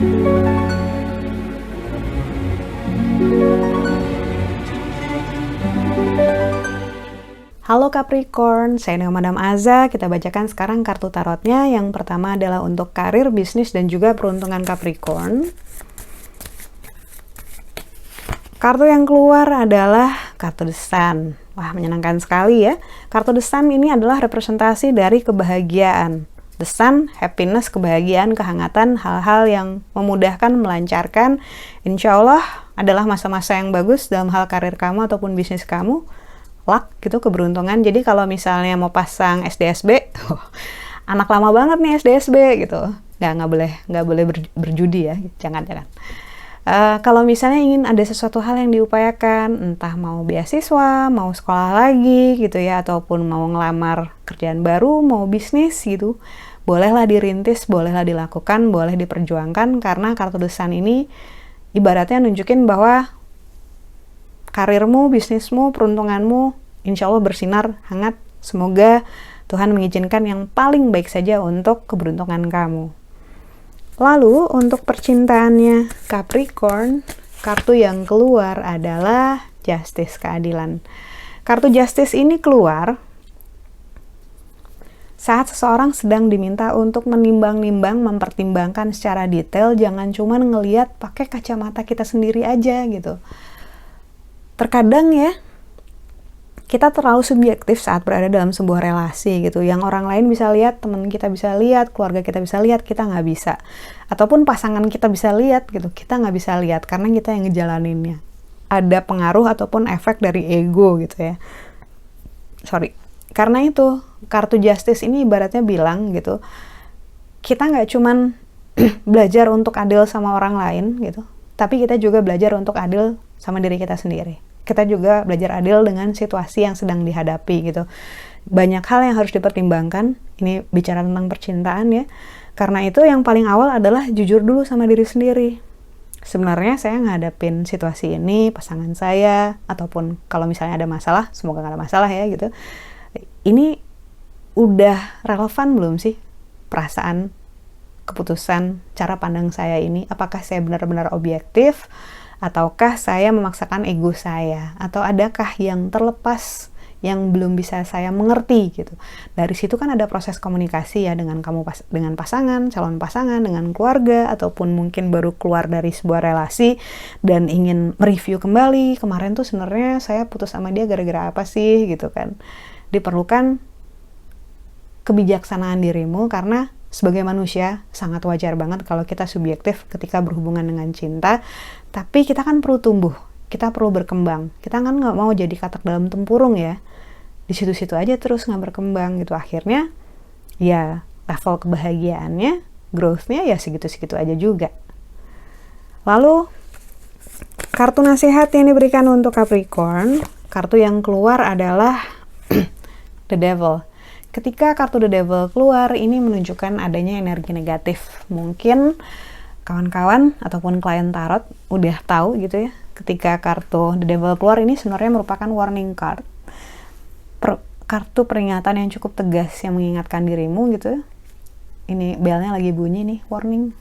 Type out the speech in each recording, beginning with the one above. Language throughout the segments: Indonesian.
Halo Capricorn, saya dengan Madam Aza. Kita bacakan sekarang kartu tarotnya. Yang pertama adalah untuk karir, bisnis, dan juga peruntungan Capricorn. Kartu yang keluar adalah kartu The Sun. Wah, menyenangkan sekali ya. Kartu The Sun ini adalah representasi dari kebahagiaan. The Sun, happiness, kebahagiaan, kehangatan, hal-hal yang memudahkan, melancarkan. Insya Allah adalah masa-masa yang bagus dalam hal karir kamu ataupun bisnis kamu. Luck gitu, keberuntungan. Jadi kalau misalnya mau pasang SDSB, anak lama banget nih SDSB gitu, nggak boleh berjudi ya, jangan. Kalau misalnya ingin ada sesuatu hal yang diupayakan, entah mau beasiswa, mau sekolah lagi gitu ya, ataupun mau ngelamar kerjaan baru, mau bisnis gitu, bolehlah dirintis, bolehlah dilakukan, boleh diperjuangkan, karena kartu The Sun ini ibaratnya nunjukin bahwa karirmu, bisnismu, peruntunganmu, insya Allah bersinar hangat. Semoga Tuhan mengizinkan yang paling baik saja untuk keberuntungan kamu. Lalu untuk percintaannya Capricorn, kartu yang keluar adalah Justice, keadilan. Kartu Justice ini keluar saat seseorang sedang diminta untuk menimbang-nimbang, mempertimbangkan secara detail, jangan cuma ngelihat pakai kacamata kita sendiri aja gitu. Terkadang ya, kita terlalu subjektif saat berada dalam sebuah relasi gitu. Yang orang lain bisa lihat, teman kita bisa lihat, keluarga kita bisa lihat, kita nggak bisa. Ataupun pasangan kita bisa lihat gitu, kita nggak bisa lihat karena kita yang ngejalaninnya. Ada pengaruh ataupun efek dari ego gitu ya. Karena itu, kartu Justice ini ibaratnya bilang gitu, kita nggak cuman belajar untuk adil sama orang lain gitu, tapi kita juga belajar untuk adil sama diri kita sendiri. Kita juga belajar adil dengan situasi yang sedang dihadapi gitu. Banyak hal yang harus dipertimbangkan. Ini bicara tentang percintaan ya. Karena itu yang paling awal adalah jujur dulu sama diri sendiri. Sebenarnya saya ngadapin situasi ini, pasangan saya, ataupun kalau misalnya ada masalah, semoga nggak ada masalah ya gitu. Ini udah relevan belum sih perasaan, keputusan, cara pandang saya ini? Apakah saya benar-benar objektif? Ataukah saya memaksakan ego saya? Atau adakah yang terlepas yang belum bisa saya mengerti gitu? Dari situ kan ada proses komunikasi ya dengan kamu dengan pasangan, calon pasangan, dengan keluarga, ataupun mungkin baru keluar dari sebuah relasi dan ingin mereview kembali, kemarin tuh sebenarnya saya putus sama dia gara-gara apa sih gitu kan. Diperlukan kebijaksanaan dirimu, karena sebagai manusia sangat wajar banget kalau kita subjektif ketika berhubungan dengan cinta, tapi kita kan perlu tumbuh, kita perlu berkembang. Kita kan nggak mau jadi katak dalam tempurung ya, di situ-situ aja terus nggak berkembang gitu. Akhirnya ya level kebahagiaannya, growth-nya ya segitu-segitu aja juga. Lalu kartu nasihat yang diberikan untuk Capricorn, kartu yang keluar adalah The Devil. Ketika kartu The Devil keluar, ini menunjukkan adanya energi negatif. Mungkin kawan-kawan ataupun klien tarot udah tahu gitu ya, ketika kartu The Devil keluar ini sebenarnya merupakan warning card. Kartu peringatan yang cukup tegas yang mengingatkan dirimu gitu ya. Ini belnya lagi bunyi nih, warning.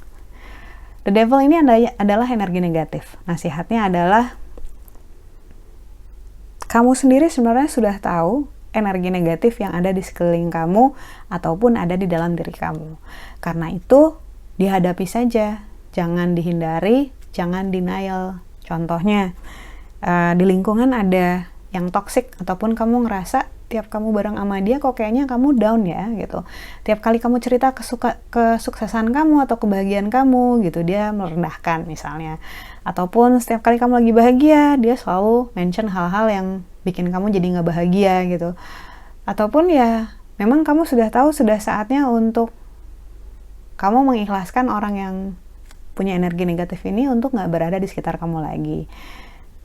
The Devil ini adalah energi negatif. Nasihatnya adalah kamu sendiri sebenarnya sudah tahu energi negatif yang ada di sekeliling kamu ataupun ada di dalam diri kamu. Karena itu dihadapi saja, jangan dihindari, jangan denial. Contohnya di lingkungan ada yang toksik ataupun kamu ngerasa tiap kamu bareng sama dia kok kayaknya kamu down ya gitu. Tiap kali kamu cerita kesuksesan kamu atau kebahagiaan kamu gitu, dia merendahkan misalnya. Ataupun setiap kali kamu lagi bahagia, dia selalu mention hal-hal yang bikin kamu jadi nggak bahagia gitu. Ataupun ya memang kamu sudah tahu sudah saatnya untuk kamu mengikhlaskan orang yang punya energi negatif ini untuk nggak berada di sekitar kamu lagi.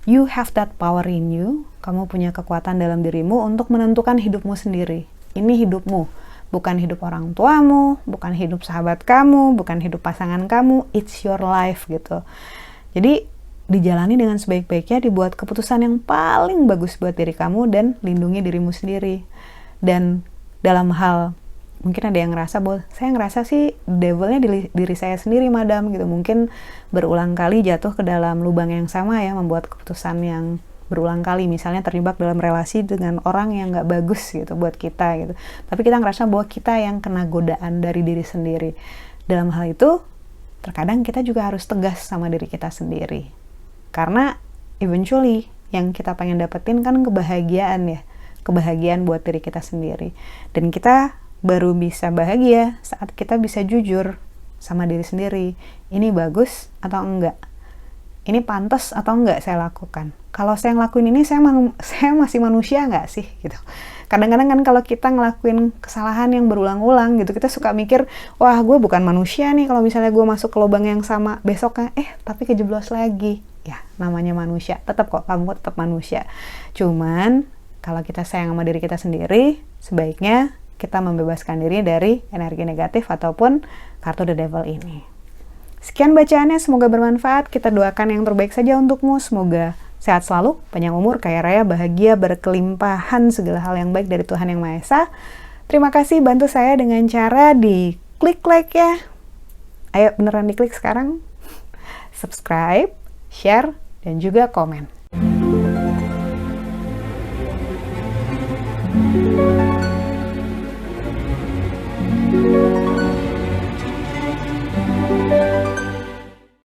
You have that power in you. Kamu punya kekuatan dalam dirimu untuk menentukan hidupmu sendiri. Ini hidupmu, bukan hidup orang tuamu, bukan hidup sahabat kamu, bukan hidup pasangan kamu. It's your life gitu. Jadi dijalani dengan sebaik-baiknya, dibuat keputusan yang paling bagus buat diri kamu dan lindungi dirimu sendiri. Dan dalam hal Mungkin ada yang ngerasa bahwa saya ngerasa sih devilnya di diri saya sendiri, madam, gitu. Mungkin berulang kali jatuh ke dalam lubang yang sama ya, membuat keputusan yang berulang kali, misalnya terjebak dalam relasi dengan orang yang nggak bagus gitu buat kita gitu. Tapi kita ngerasa bahwa kita yang kena godaan dari diri sendiri. Dalam hal itu, terkadang kita juga harus tegas sama diri kita sendiri. Karena eventually yang kita pengen dapetin kan kebahagiaan ya. Kebahagiaan buat diri kita sendiri. Dan kita baru bisa bahagia saat kita bisa jujur sama diri sendiri. Ini bagus atau enggak? Ini pantas atau enggak saya lakukan? Kalau saya ngelakuin ini, saya masih manusia enggak sih? Gitu. Kadang-kadang kan kalau kita ngelakuin kesalahan yang berulang-ulang gitu, kita suka mikir, wah gue bukan manusia nih kalau misalnya gue masuk ke lubang yang sama besoknya, tapi kejeblos lagi. Ya, namanya manusia. Tetap kok, kamu tetap manusia. Cuman, kalau kita sayang sama diri kita sendiri, sebaiknya kita membebaskan diri dari energi negatif ataupun kartu The Devil ini. Sekian bacaannya, semoga bermanfaat. Kita doakan yang terbaik saja untukmu. Semoga sehat selalu, panjang umur, kaya raya, bahagia, berkelimpahan segala hal yang baik dari Tuhan Yang Maha Esa. Terima kasih, bantu saya dengan cara di klik like ya. Ayo beneran diklik sekarang. Subscribe, share, dan juga komen.